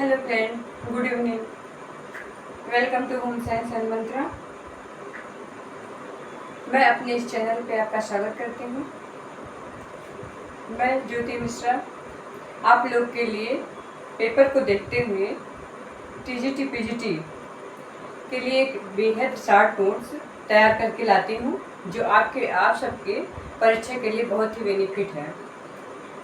Hello friend, good evening. Welcome to home science and Mantra. मैं अपने इस चैनल पे आपका स्वागत करती हूँ। मैं ज्योति मिश्रा आप लोग के लिए पेपर को देखते हुए टीजीटी पीजीटी के लिए एक बेहद शार्ट नोट्स तैयार करके लाती हूँ, जो आप सबके परीक्षा के लिए बहुत ही बेनिफिट है।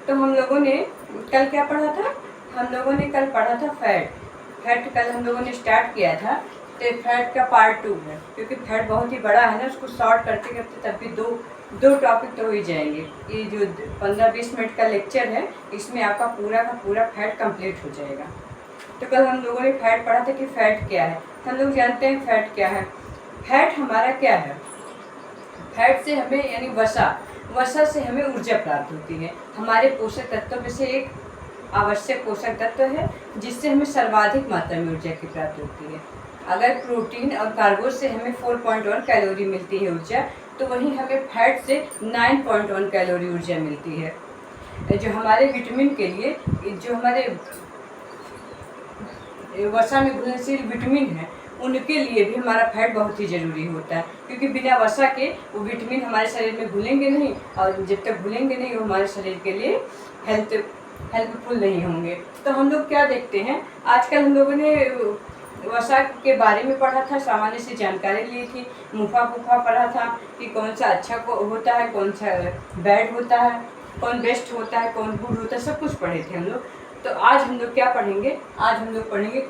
तो हम लोगों ने कल क्या पढ़ा था? हम लोगों ने कल पढ़ा था फैट कल हम लोगों ने स्टार्ट किया था। तो फैट का पार्ट 2 है, क्योंकि फैट बहुत ही बड़ा है ना, उसको शॉर्ट करते करते तब भी दो टॉपिक तो हो ही जाएंगे। ये जो 15-20 मिनट का लेक्चर है, इसमें आपका पूरा का पूरा फैट कंप्लीट हो जाएगा। तो कल हम लोगों ने फैट पढ़ा था कि फैट क्या है। हम लोग जानते हैं फैट क्या है। फैट हमारा क्या है? फैट से हमें यानी वसा से हमें ऊर्जा प्राप्त होती है। हमारे पोषक तत्वों में से एक आवश्यक पोषक तत्व है, जिससे हमें सर्वाधिक मात्रा में ऊर्जा की प्राप्ति होती है। अगर प्रोटीन और कार्बोज से हमें 4.1 कैलोरी मिलती है ऊर्जा, तो वहीं हमें फैट से 9.1 कैलोरी ऊर्जा मिलती है। जो हमारे विटामिन के लिए, जो हमारे वसा में घुलनशील विटामिन है, उनके लिए भी हमारा फैट बहुत ही ज़रूरी होता है, क्योंकि बिना वसा के वो विटामिन हमारे शरीर में घुलेंगे नहीं, और जब तक घुलेंगे नहीं वो हमारे शरीर के लिए हेल्पफुल नहीं होंगे। तो हम लोग क्या देखते हैं, आजकल हम लोगों ने वसा के बारे में पढ़ा था, सामान्य सी जानकारी ली थी, मुफा पढ़ा था कि कौन सा अच्छा होता है, कौन सा बैड होता है, कौन बेस्ट होता है, कौन गुड होता है, सब कुछ पढ़े थे हम लोग। तो आज हम लोग क्या पढ़ेंगे? आज हम लोग पढ़ेंगे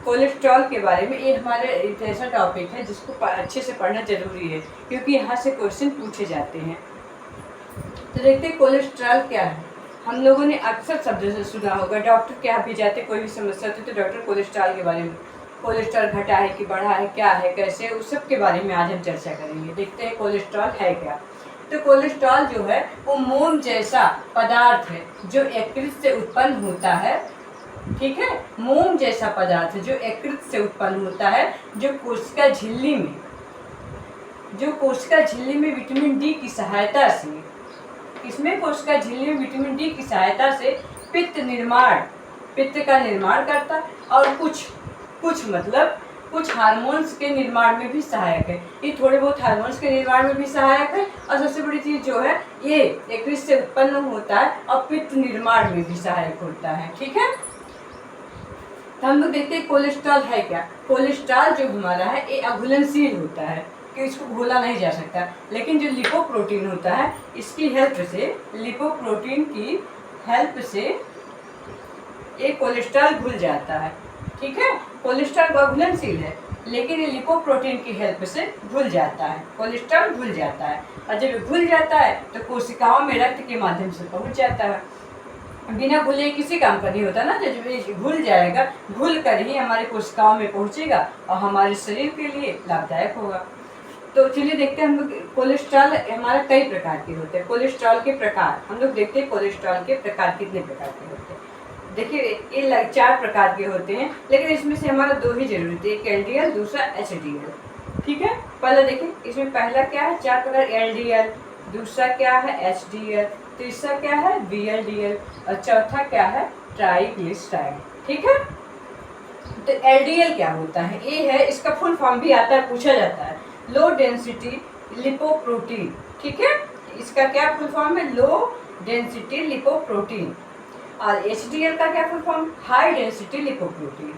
कोलेस्ट्रॉल के बारे में। ये हमारे एक ऐसा टॉपिक है जिसको अच्छे से पढ़ना जरूरी है, क्योंकि यहाँ से क्वेश्चन पूछे जाते हैं। तो देखते हैं कोलेस्ट्रॉल क्या है। हम लोगों ने अक्सर शब्द से सुना होगा, डॉक्टर के यहाँ भी जाते, कोई भी समस्या होती तो डॉक्टर कोलेस्ट्रॉल के बारे में, कोलेस्ट्रॉल घटा है कि बढ़ा है, क्या है, कैसे, उस सब के बारे में आज हम चर्चा करेंगे। देखते हैं कोलेस्ट्रॉल है क्या। तो कोलेस्ट्रॉल जो है वो मोम जैसा पदार्थ है जो यकृत से उत्पन्न होता है। ठीक है, मोम जैसा पदार्थ है जो यकृत से उत्पन्न होता है, जो कोशिका झिल्ली में विटामिन डी की सहायता से, इसमें कोशिका झिल्ली में विटामिन डी की सहायता से पित्त का निर्माण करता है, और कुछ हार्मोन्स के निर्माण में भी सहायक है। ये थोड़े बहुत हार्मोन्स के निर्माण में भी सहायक है, और सबसे बड़ी चीज़ जो है, ये यकृत से उत्पन्न होता है और पित्त निर्माण में भी सहायक होता है। ठीक है, तो हम लोग देखते हैं कोलेस्ट्रॉल है क्या। कोलेस्ट्रॉल जो हमारा है ये अघुलनशील होता है, कि इसको घोला नहीं जा सकता, लेकिन जो लिपोप्रोटीन होता है, इसकी हेल्प से, लिपोप्रोटीन की हेल्प से ये कोलेस्ट्रॉल घुल जाता है। ठीक है, कोलेस्ट्रॉल अघुलनशील है, लेकिन ये लिपोप्रोटीन की हेल्प से घुल जाता है, कोलेस्ट्रॉल घुल जाता है। और जब घुल जाता है तो कोशिकाओं में रक्त के माध्यम से पहुंच जाता है। बिना घुले किसी काम का नहीं होता ना, जब ये घुल जाएगा, घुल कर ही हमारे कोशिकाओं में पहुंचेगा और हमारे शरीर के लिए लाभदायक होगा। तो चलिए देखते हैं हम लोग। कोलेस्ट्रॉल हमारा कई प्रकार के होते हैं। कोलेस्ट्रॉल के प्रकार हम लोग देखते हैं, कोलेस्ट्रॉल के प्रकार कितने प्रकार के होते हैं। देखिए, ये 4 प्रकार के होते हैं, लेकिन इसमें से हमारा 2 ही जरूरी थे, एक एलडीएल, दूसरा एचडीएल। ठीक है, पहले देखिए, इसमें पहला क्या है, 4 प्रकार एलडीएल, दूसरा क्या है एचडीएल, तीसरा क्या है वीएलडीएल, और चौथा क्या है ट्राइग्लिसराइड। ठीक है, तो एलडीएल क्या होता है? ये है, इसका फुल फॉर्म भी आता है, पूछा जाता है, लो डेंसिटी लिपोप्रोटीन। ठीक है, इसका क्या फुल फॉर्म है? Low density lipoprotein. और एचडीएल का क्या full form? High density lipoprotein.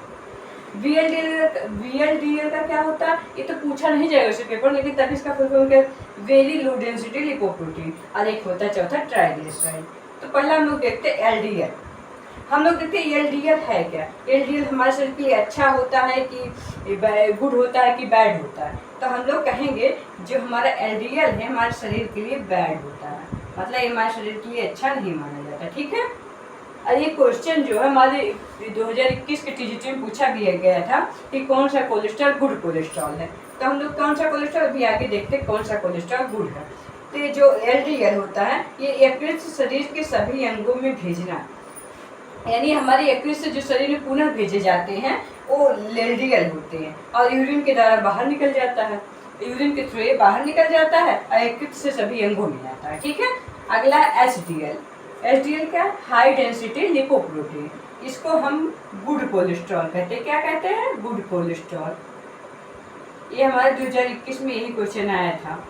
VLDL का क्या होता है? ये तो पूछा नहीं जाएगा उसे पेपर, लेकिन तब इसका फुल फॉर्म क्या? Very low density lipoprotein. और एक होता है चौथा ट्राइग्लिसराइड। तो पहला हम लोग देखते हैं एलडीएल। हम लोग देखते हैं एलडीएल है क्या। एलडीएल हमारे शरीर के लिए अच्छा होता है कि गुड होता है कि बैड होता है? तो हम लोग कहेंगे जो हमारा एलडीएल है हमारे शरीर के लिए बैड होता है, मतलब ये हमारे शरीर के लिए अच्छा नहीं माना जाता। ठीक है, और ये क्वेश्चन जो है हमारे 2021 के टीजीटी में पूछा भी गया था कि कौन सा कोलेस्ट्रॉल गुड कोलेस्ट्रॉल है। तो हम लोग कौन सा कोलेस्ट्रॉल भी आगे देखते हैं कौन सा कोलेस्ट्रॉल गुड है। तो ये जो एलडीएल होता है, ये यकृत से शरीर के सभी अंगों में भेजना, यानी हमारे यकृत से जो शरीर में पुनः भेजे जाते हैं वो एलडीएल होते हैं, और यूरिन के द्वारा बाहर निकल जाता है, यूरिन के थ्रू बाहर निकल जाता है और यकृत से सभी अंगों में जाता है। ठीक है, अगला है एचडीएल। एचडीएल क्या? High density lipoprotein. इसको हम गुड कोलेस्ट्रॉल कहते हैं। क्या कहते हैं? Good cholesterol. ये हमारे 2021 में यही क्वेश्चन आया था।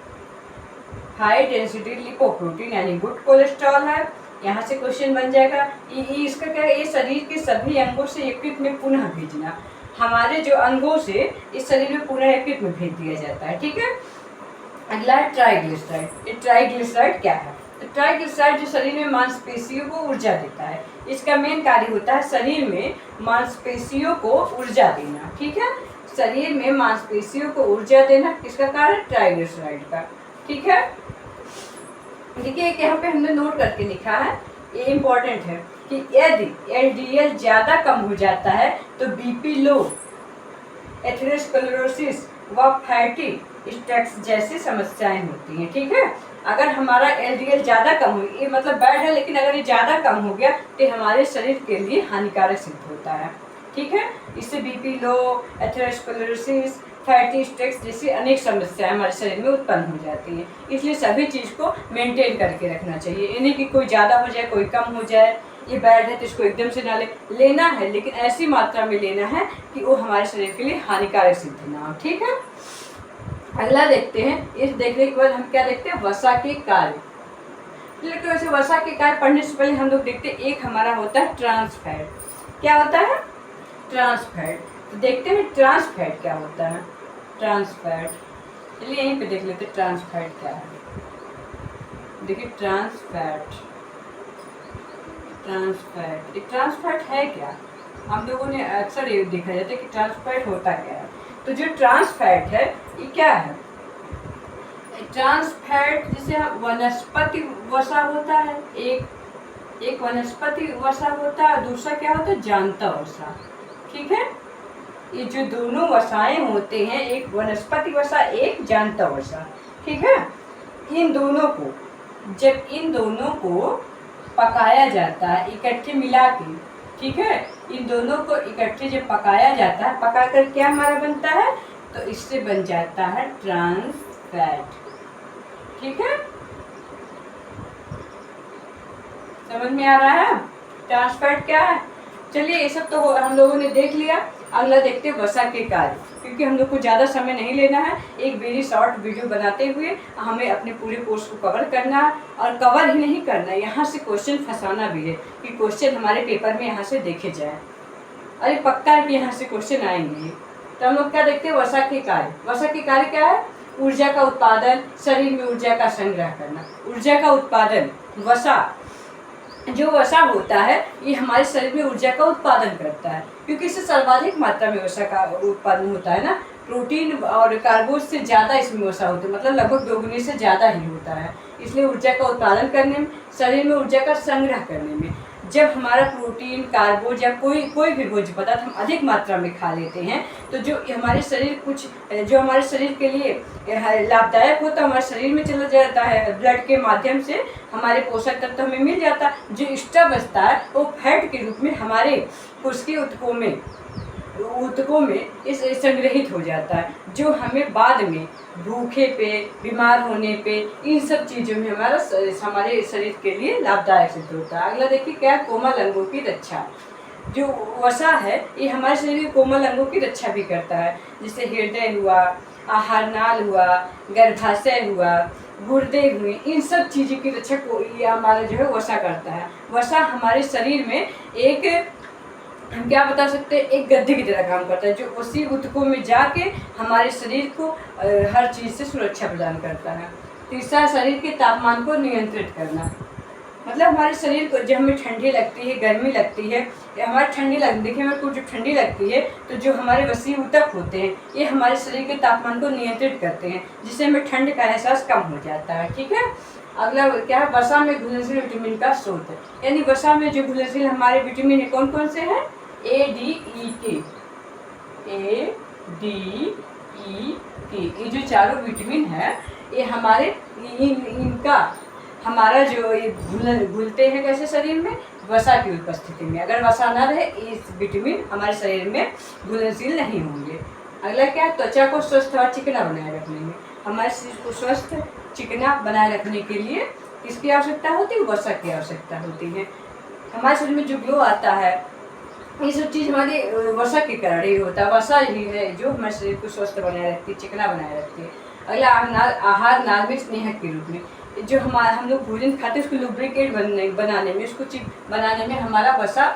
हाई डेंसिटी लिपोप्रोटीन यानी गुड कोलेस्ट्रॉल है। यहाँ से क्वेश्चन बन जाएगा इसका क्या है? ये शरीर के सभी अंगों से यकृत में पुनः भेजना। हमारे जो अंगों से इस शरीर में पुनः यकृत में भेज दिया जाता है। ठीक है। अगला है ट्राइग्लिसराइड। ये ट्राइग्लिसराइड क्या है? तो ट्राइग्लिसराइड जो शरीर में मांसपेशियों को ऊर्जा देता है। इसका मेन कार्य होता है शरीर में मांसपेशियों को ऊर्जा देना। ठीक है। शरीर में मांसपेशियों को ऊर्जा देना किसका कार्य? ट्राइग्लिसराइड का। ठीक है। देखिए यहाँ पे हमने नोट करके लिखा है, ये इम्पोर्टेंट है कि यदि एलडीएल ज़्यादा कम हो जाता है तो बीपी लो, एथेरोस्क्लेरोसिस व फैटी स्ट्रोक्स जैसी समस्याएं होती हैं। ठीक है। अगर हमारा एलडीएल ज़्यादा कम हो, ये मतलब बैड है, लेकिन अगर ये ज़्यादा कम हो गया तो हमारे शरीर के लिए हानिकारक सिद्ध होता है। ठीक है। इससे BP low, atherosclerosis, fatty strokes जैसी अनेक समस्याएं हमारे शरीर में उत्पन्न हो जाती हैं। इसलिए सभी चीज़ को मेंटेन करके रखना चाहिए। यानी कि कोई ज़्यादा हो जाए, कोई कम हो जाए, ये बैड है तो इसको एकदम से ना लेना है, लेकिन ऐसी मात्रा में लेना है कि वो हमारे शरीर के लिए हानिकारक सिद्ध ना हो। ठीक है। अगला देखते हैं। इस देखने के बाद हम क्या देखते हैं? वसा के कार्य। लेकिन वैसे वसा के कार्य पढ़ने से पहले हम लोग देखते हैं, एक हमारा होता है ट्रांसफैट। क्या होता है? ट्रांसफैट। तो देखते हैं ट्रांसफैट क्या होता है। ट्रांसफैट, चलिए यहीं पे देख लेते हैं ट्रांसफैट क्या है। देखिए ट्रांसफैट, ट्रांसफैट, एक ट्रांसफैट है क्या? हम लोगों ने अक्सर ये देखा जाता है कि ट्रांसफैट होता क्या है। तो जो ट्रांसफैट है ये क्या है? ट्रांसफैट जिसे वनस्पति वसा होता है, एक वनस्पति वसा होता है, दूसरा क्या होता है? जानता वसा। ठीक है। ये जो दोनों वसाएं होते हैं, एक वनस्पति वसा, एक जानता वसा। ठीक है। इन दोनों को, जब इन दोनों को पकाया जाता है इकट्ठे मिला के, ठीक है, इन दोनों को इकट्ठे जब पकाया जाता है, पकाकर क्या हमारा बनता है? तो इससे बन जाता है ट्रांस फैट। ठीक है। समझ में आ रहा है ट्रांस फैट क्या है? चलिए ये सब तो हम लोगों ने देख लिया। अगला देखते हैं वसा के कार्य। क्योंकि हम लोग को ज़्यादा समय नहीं लेना है, एक वेरी शॉर्ट वीडियो बनाते हुए हमें अपने पूरे कोर्स को कवर करना है। और कवर ही नहीं करना, यहाँ से क्वेश्चन फंसाना भी है कि क्वेश्चन हमारे पेपर में यहाँ से देखे जाए। अरे पक्का है कि यहाँ से क्वेश्चन आएंगे। तो हम लोग क्या देखते हैं? वसा के कार्य। वसा के कार्य क्या है? ऊर्जा का उत्पादन, शरीर में ऊर्जा का संग्रह करना। ऊर्जा का उत्पादन, वसा, जो वसा होता है ये हमारे शरीर में ऊर्जा का उत्पादन करता है, क्योंकि इससे सर्वाधिक मात्रा में वसा का उत्पादन होता है ना। प्रोटीन और कार्बोज से ज़्यादा इसमें वसा होता है, मतलब लगभग दोगुने से ज़्यादा ही होता है। इसलिए ऊर्जा का उत्पादन करने में, शरीर में ऊर्जा का संग्रह करने में, जब हमारा प्रोटीन, कार्बोज या कोई भी भोज्य पदार्थ हम अधिक मात्रा में खा लेते हैं तो जो हमारे शरीर के लिए लाभदायक होता है हमारे शरीर में चला जाता है, ब्लड के माध्यम से हमारे पोषक तत्व हमें मिल जाता है। जो एक्स्ट्रा बचता है वो फैट के रूप में हमारे कोशिकीय ऊतकों में इस संग्रहित हो जाता है, जो हमें बाद में भूखे पे, बीमार होने पे, इन सब चीज़ों में हमारे शरीर के लिए लाभदायक सिद्ध होता है। अगला देखिए क्या? कोमल अंगों की रक्षा। जो वसा है ये हमारे शरीर के कोमल अंगों की रक्षा भी करता है, जैसे हृदय हुआ, आहार नाल हुआ, गर्भाशय हुआ, गुर्दे हुए, इन सब चीज़ों की रक्षा को ये हमारा जो है वसा करता है। वसा हमारे शरीर में एक, हम क्या बता सकते हैं, एक गद्दे की तरह काम करता है, जो उसी ऊतकों में जाके हमारे शरीर को हर चीज़ से सुरक्षा प्रदान करता है। तीसरा, शरीर के तापमान को नियंत्रित करना। मतलब हमारे शरीर को जब हमें ठंडी लगती है, गर्मी लगती है, या हमारे देखिए हमें कुछ ठंडी लगती है तो जो हमारे वसीय ऊतक होते हैं ये हमारे शरीर के तापमान को नियंत्रित करते हैं, जिससे हमें ठंड का एहसास कम हो जाता है। ठीक है। अगला क्या है? वसा में घुलनशील विटामिन का स्रोत है। यानी वसा में जो घुलनशील हमारे विटामिन है कौन कौन से हैं? ए डी ई टी, ये जो चारों विटामिन है ये हमारे इनका हमारा जो ये घुलते हैं कैसे शरीर में? वसा की उपस्थिति में। अगर वसा न रहे इस विटामिन हमारे शरीर में घुलनशील नहीं होंगे। अगला क्या है? त्वचा को स्वस्थ और चिकना बनाए रखने में। हमारे शरीर को स्वस्थ चिकना बनाए रखने के लिए किसकी आवश्यकता होती है? वसा की आवश्यकता होती है। हमारे शरीर में जो ग्लो आता है, ये सब चीज़ हमारी वसा के कारण ही होता है। वसा ही है जो हमारे शरीर को स्वस्थ बनाए रखती है, चिकना बनाए रखती है। अगला आहार नाल में स्नेहक के रूप में जो हम लोग भोजन खाते हैं उसको लुब्रिकेट बनाने में, उसको चिप बनाने में हमारा वसा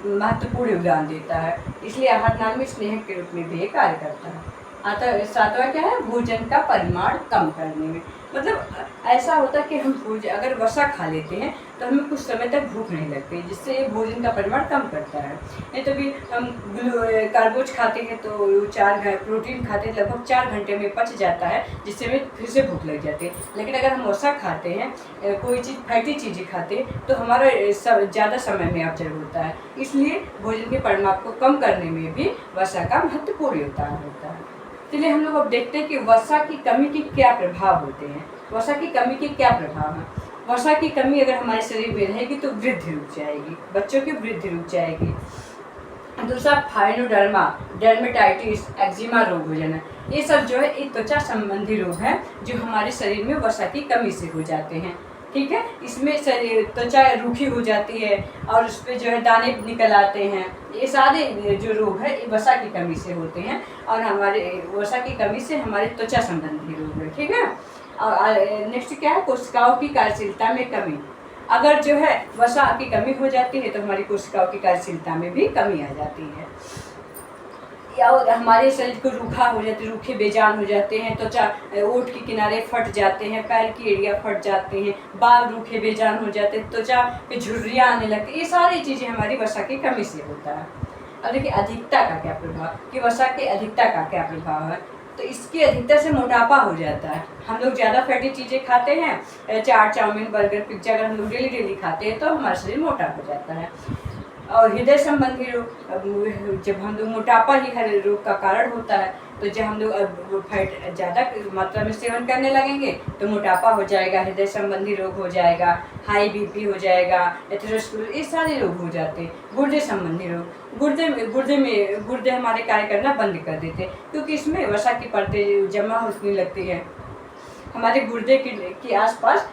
महत्वपूर्ण योगदान देता है। इसलिए आहार नाल में स्नेहक के रूप में भी ये कार्य करता है। आता सातवां क्या है, भोजन का परिमाण कम करने में। मतलब ऐसा होता है कि हम भोजन अगर वसा खा लेते हैं तो हमें कुछ समय तक भूख नहीं लगती, जिससे ये भोजन का परिमाण कम करता है। नहीं तो भी हम कार्बोज खाते हैं तो प्रोटीन खाते हैं लगभग 4 घंटे में पच जाता है, जिससे हमें फिर से भूख लग जाती है। लेकिन अगर हम वसा खाते हैं, कोई चीज़ फैटी चीज़ें खाते हैं तो हमारा ज़्यादा समय में अवसर होता है। इसलिए भोजन के परिमाण को कम करने में भी वसा का महत्वपूर्ण योगदान होता है। चलिए हम लोग अब देखते हैं कि वसा की कमी के क्या प्रभाव होते हैं। वसा की कमी के क्या प्रभाव हैं। वसा की कमी अगर हमारे शरीर में रहेगी तो वृद्धि रुक जाएगी, बच्चों की वृद्धि रुक जाएगी। दूसरा फाइनोडर्मा, डर्मेटाइटिस, एक्जिमा रोग हो जाना, ये सब जो है ये त्वचा संबंधी रोग हैं जो हमारे शरीर में वसा की कमी से हो जाते हैं। ठीक है, इसमें शरीर त्वचा रूखी हो जाती है और उस पर जो है दाने निकल आते हैं। ये सारे जो रोग है ये वसा की कमी से होते हैं और हमारे वसा की कमी से हमारे त्वचा संबंधी रोग है। ठीक है, और नेक्स्ट क्या है, कोशिकाओं की कार्यशीलता में कमी। अगर जो है वसा की कमी हो जाती है तो हमारी कोशिकाओं की कार्यशीलता में भी कमी आ जाती है, या हमारे शरीर को रूखा हो जाते, रूखे बेजान हो जाते हैं, त्वचा ओठ के किनारे फट जाते हैं, पैर की एड़ियाँ फट जाते हैं, बाल रूखे बेजान हो जाते हैं, त्वचा पे झुर्रियाँ आने लगती, ये सारी चीज़ें हमारी वसा की कमी से होता है। अब देखिए अधिकता का क्या प्रभाव, कि वसा की अधिकता का क्या प्रभाव है। तो इसकी अधिकता से मोटापा हो जाता है। हम लोग ज़्यादा फैटी चीज़ें खाते हैं, चाट, चाउमीन, बर्गर, पिज्जा अगर हम लोग डेली खाते हैं तो हमारा शरीर मोटा हो जाता है। और हृदय संबंधी रोग, जब हम लोग मोटापा ही हर रोग का कारण होता है, तो जब हम लोग फैट ज़्यादा मात्रा में सेवन करने लगेंगे तो मोटापा हो जाएगा, हृदय संबंधी रोग हो जाएगा, हाई बीपी हो जाएगा, एथेरोस्क्लेरोसिस, ये सारे रोग हो जाते हैं। गुर्दे संबंधी रोग, गुर्दे हमारे कार्य करना बंद कर देते हैं, क्योंकि इसमें वसा की परतें जमा होने लगती है। हमारे गुर्दे के आसपास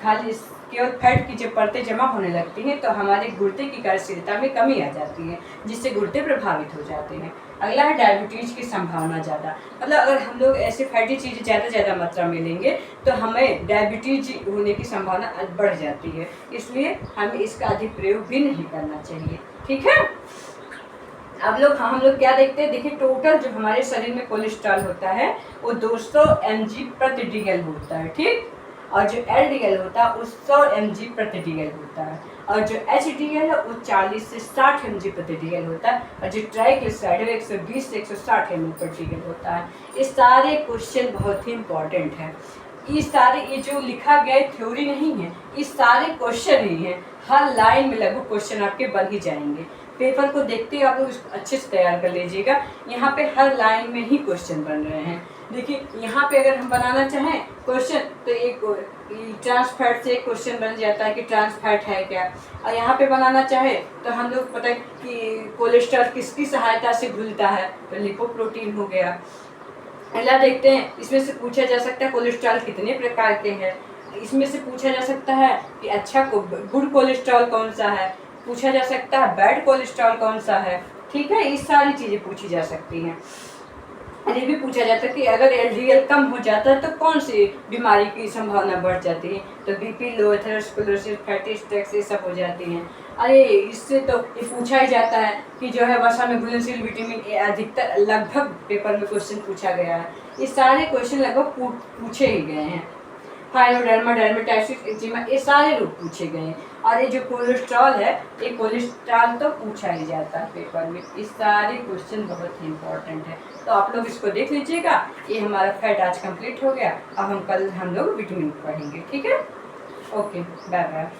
खाली केवल फैट की जब परतें जमा होने लगती हैं तो हमारे गुर्दे की कार्यशीलता में कमी आ जाती है, जिससे गुर्दे प्रभावित हो जाते हैं। अगला है डायबिटीज़ की संभावना ज़्यादा। मतलब अगर हम लोग ऐसे फैटी चीज़ें ज़्यादा मात्रा में लेंगे तो हमें डायबिटीज होने की संभावना बढ़ जाती है, इसलिए हमें इसका अधिक प्रयोग भी नहीं करना चाहिए। ठीक है, अब हम लोग क्या देखते हैं, देखिए टोटल जो हमारे शरीर में कोलेस्ट्रॉल होता है वो 200 mg प्रति डेसीबल होता है। ठीक, और जो LDL होता है वो 100 mg प्रति डेसीबल होता है, और जो HDL है वो 40 से 60 mg प्रति डेसीबल होता है, और जो ट्राइग्लिसराइड है 120 से 160 mg प्रति डेसीबल होता है। ये सारे क्वेश्चन बहुत ही इंपॉर्टेंट है। ये जो लिखा गया थ्योरी नहीं है, ये सारे क्वेश्चन ही हैं। हर लाइन में लगभग क्वेश्चन आपके बन ही जाएंगे। पेपर को देखते ही आप लोग इसको अच्छे से तैयार कर लीजिएगा। यहाँ पे हर लाइन में ही क्वेश्चन बन रहे हैं। देखिए यहाँ पे अगर हम बनाना चाहें क्वेश्चन तो एक ट्रांसफैट से एक क्वेश्चन बन जाता है कि ट्रांसफैट है क्या, और यहाँ पे बनाना चाहे तो हम लोग पता है कि कोलेस्ट्रॉल किसकी सहायता से घुलता है, तो लिपोप्रोटीन हो गया। अगला देखते हैं, इसमें से पूछा जा सकता है कोलेस्ट्रॉल कितने प्रकार के हैं। इसमें से पूछा जा सकता है कि अच्छा गुड कोलेस्ट्रॉल कौन सा है, पूछा जा सकता है बैड कोलेस्ट्रॉल कौन सा है। ठीक है, ये सारी चीज़ें पूछी जा सकती हैं। ये भी पूछा जाता है कि अगर LDL कम हो जाता है तो कौन सी बीमारी की संभावना बढ़ जाती है, तो BP लो, एथेरोस्क्लेरोसिस, फैटी स्ट्रोक, ये सब हो जाती हैं। अरे इससे तो ये पूछा ही जाता है कि जो है वसा में घुलनशील विटामिन ए अधिकतर लगभग पेपर में क्वेश्चन पूछा गया है। ये सारे क्वेश्चन लगभग पूछे ही गए हैं। फाइनोडर्मा, डर्मेटाइटिस, एक्जिमा, ये सारे रोग पूछे गए हैं। और ये जो कोलेस्ट्रॉल है, ये कोलेस्ट्रॉल तो पूछा ही जाता है पेपर में। ये सारे क्वेश्चन बहुत ही इंपॉर्टेंट है, तो आप लोग इसको देख लीजिएगा। ये हमारा फैट आज कंप्लीट हो गया। अब हम लोग विटामिन पढ़ेंगे। ठीक है, ओके, बाय बाय।